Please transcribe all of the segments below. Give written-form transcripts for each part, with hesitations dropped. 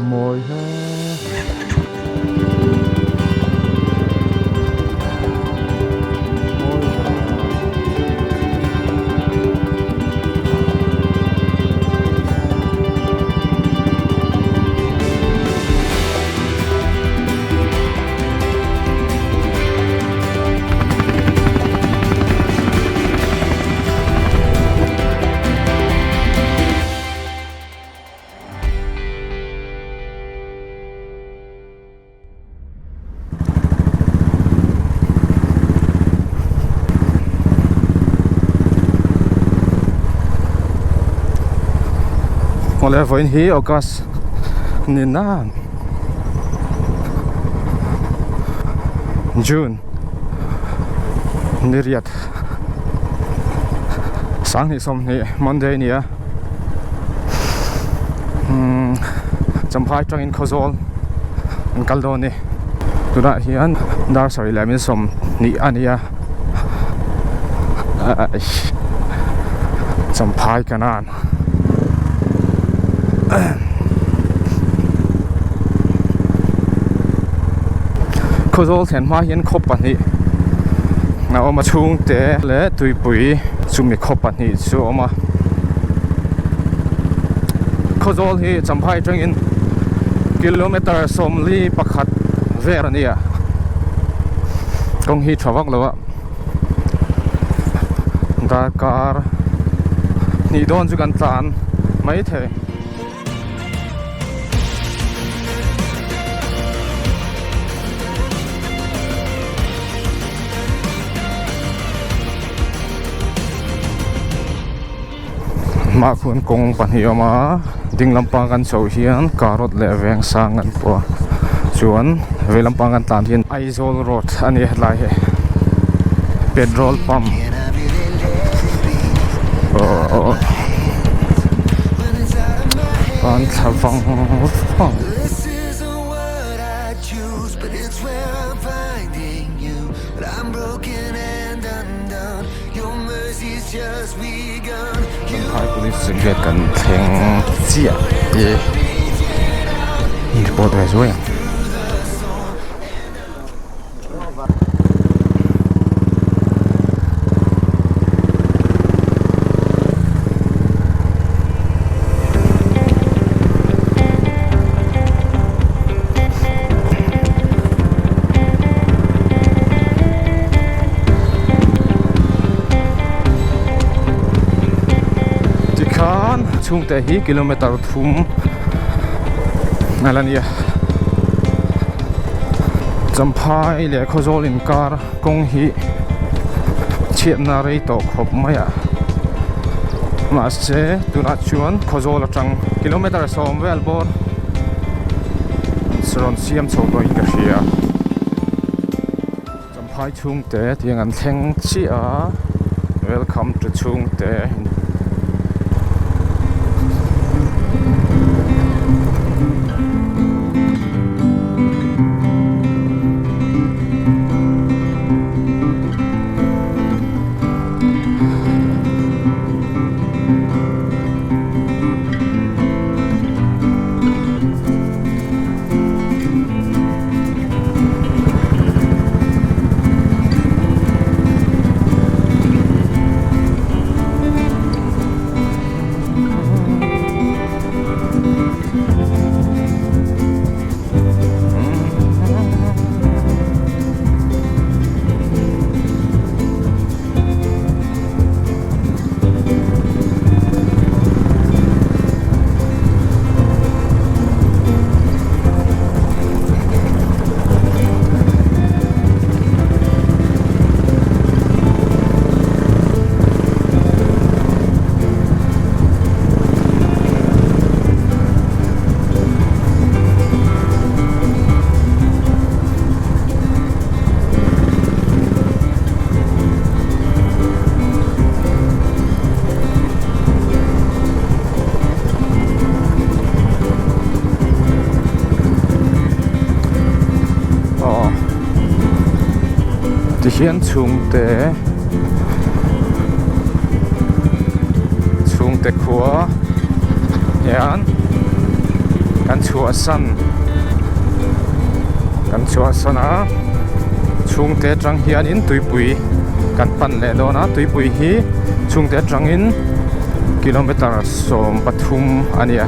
mồi ha Oleh voin hi okas nina June niriat sang ni som ni Monday ni a champai tang in khozol an kaldo ni tuna hian dar sari lamin som ni ania champai kanan khozol then ma hian khop pani na oma chung te le tuipui chumi khop pani chu oma khozol hi champhai tangin kilometer somli pakhat ver ania kong hi thawak lawa Dakar ni don chu kan tlan mai the ma khun kong panioma ding lampang kan so hian karot le veng sang an po chuan ve lampang kan tan hian Aizol road ani hlai he petrol pump kan thavang phang hai police get kan theng chia e report hai rồi chung te hi kilometer thum alania champhai le khozol in kar kong hi chiatna rei to khop maya ma se tuna chuan khozol atang kilometer som vel bor sron siam chawdoi ka hria champhai chung te tiang an thleng chia welcome to chung te hian chung te chung te khua hian kan chhuah san a chung te atang hian in tuipui kan pan le dawna tuipui hi chung te atang in kilometer som pathum ania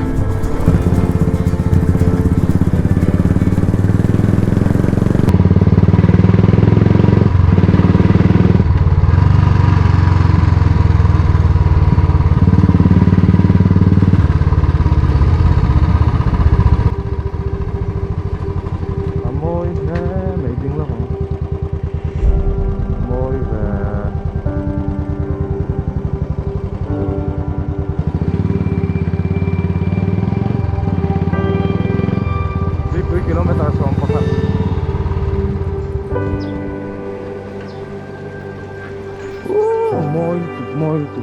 kilometer som pakhat moi tu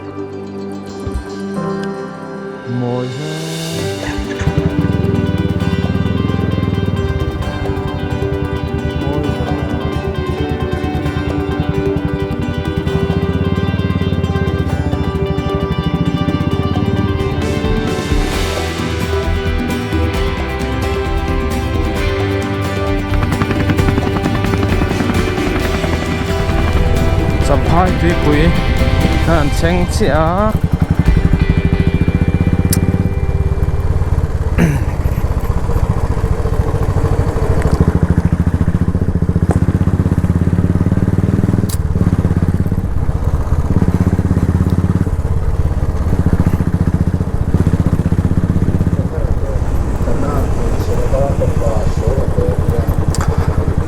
sampai tuipui han cheng chia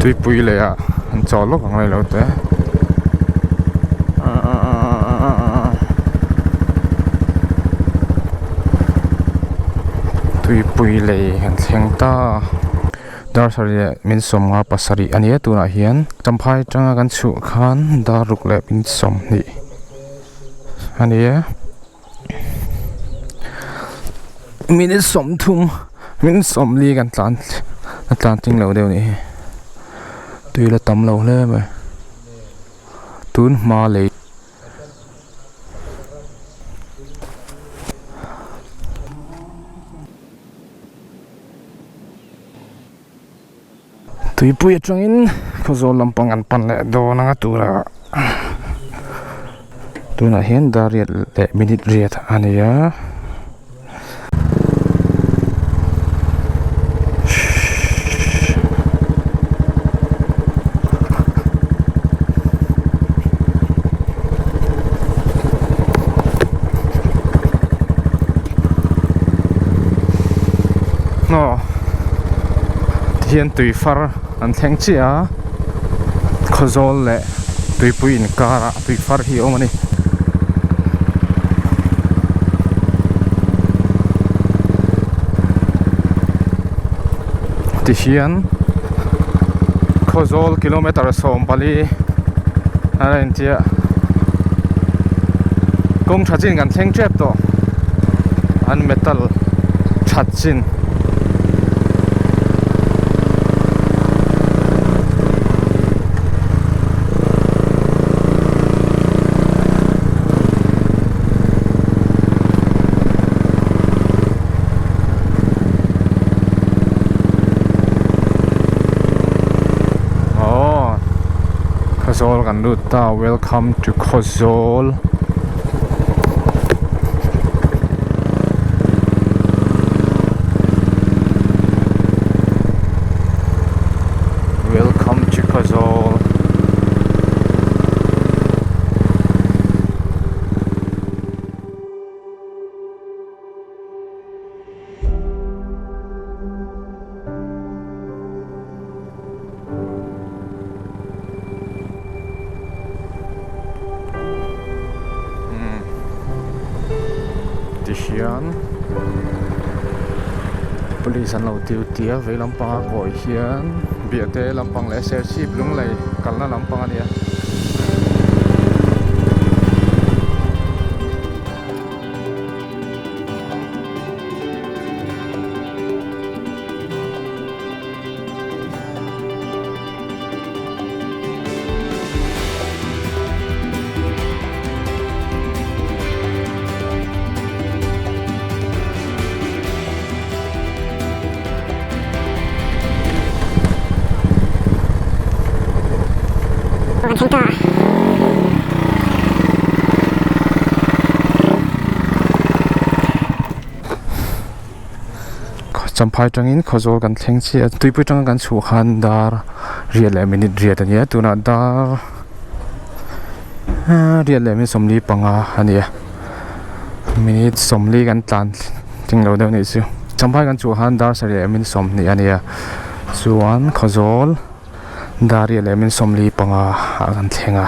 tuipui le ya an cholo bang lai lo te tuipui le han thleng ta dar sari min som nga pasari ania tuna hian champhai tanga kan chu khan daruk le min som ni ania min som thum min som li kan tlan ting lo deu ni tui la tam lo hle ma tun ma le tuipui atangin khozol lampang an pan le do nanga tura tuna hian dariat le minute riat ania no hian tui far an thleng chia khozol le tuipui in kara tui far hi omani ti hian khozol kilometer som pali ara intia kong thachin kan thleng trap to an metal thachin Khozol kan lut ta welcome to Khozol welcome to Khozol hian police an lo tiu tia ve lampang a koi hian biate lampang le ser chip lung lei kalna lampang ania kan thengta champhai tangin khazol kan thleng chi tuipui tang kan chu khan dar rial le minute riat ania tuna dar rial le min somli panga ania minute somli kan tlan tinglo deu ni chu champhai kan chu khan dar sari min som ni ania chuan khazol dar rial le min somli panga kan thlenga